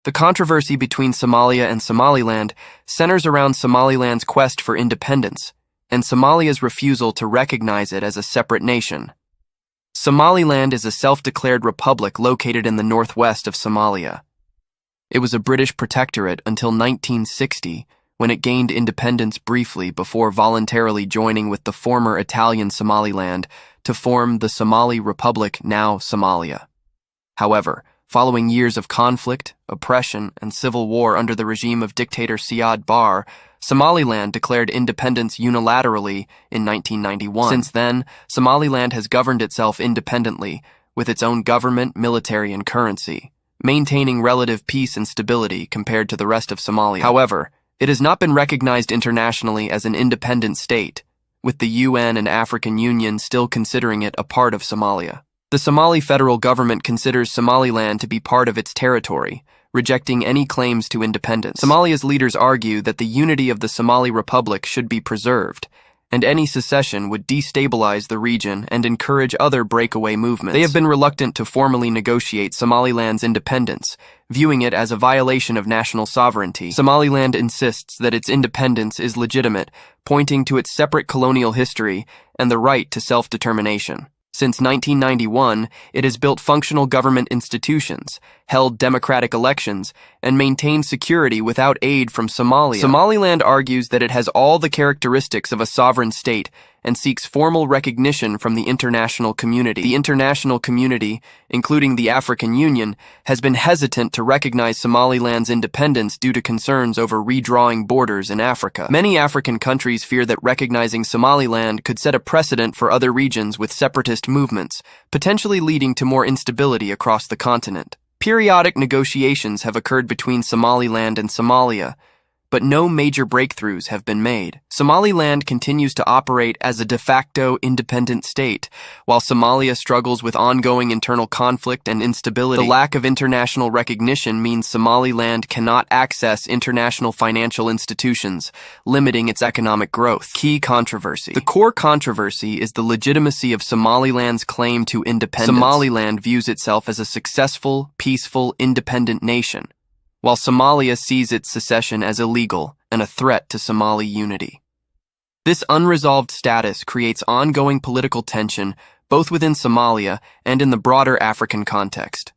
The controversy between Somalia and Somaliland centers around Somaliland's quest for independence and Somalia's refusal to recognize it as a separate nation. Somaliland is a self-declared republic located in the northwest of Somalia. It was a British protectorate until 1960, when it gained independence briefly before voluntarily joining with the former Italian Somaliland to form the Somali Republic, now Somalia. However, following years of conflict, oppression, and civil war under the regime of dictator Siad Barre, Somaliland declared independence unilaterally in 1991. Since then, Somaliland has governed itself independently, with its own government, military, and currency, maintaining relative peace and stability compared to the rest of Somalia. However, it has not been recognized internationally as an independent state, with the UN and African Union still considering it a part of Somalia. The Somali federal government considers Somaliland to be part of its territory, rejecting any claims to independence. Somalia's leaders argue that the unity of the Somali Republic should be preserved, and any secession would destabilize the region and encourage other breakaway movements. They have been reluctant to formally negotiate Somaliland's independence, viewing it as a violation of national sovereignty. Somaliland insists that its independence is legitimate, pointing to its separate colonial history and the right to self-determination. Since 1991, it has built functional government institutions, held democratic elections, and maintained security without aid from Somalia. Somaliland argues that it has all the characteristics of a sovereign state and seeks formal recognition from the international community. The international community, including the African Union, has been hesitant to recognize Somaliland's independence due to concerns over redrawing borders in Africa. Many African countries fear that recognizing Somaliland could set a precedent for other regions with separatist movements, potentially leading to more instability across the continent. Periodic negotiations have occurred between Somaliland and Somalia, but no major breakthroughs have been made. Somaliland continues to operate as a de facto independent state, while Somalia struggles with ongoing internal conflict and instability. The lack of international recognition means Somaliland cannot access international financial institutions, limiting its economic growth. Key controversy. The core controversy is the legitimacy of Somaliland's claim to independence. Somaliland views itself as a successful, peaceful, independent nation, while Somalia sees its secession as illegal and a threat to Somali unity. This unresolved status creates ongoing political tension both within Somalia and in the broader African context.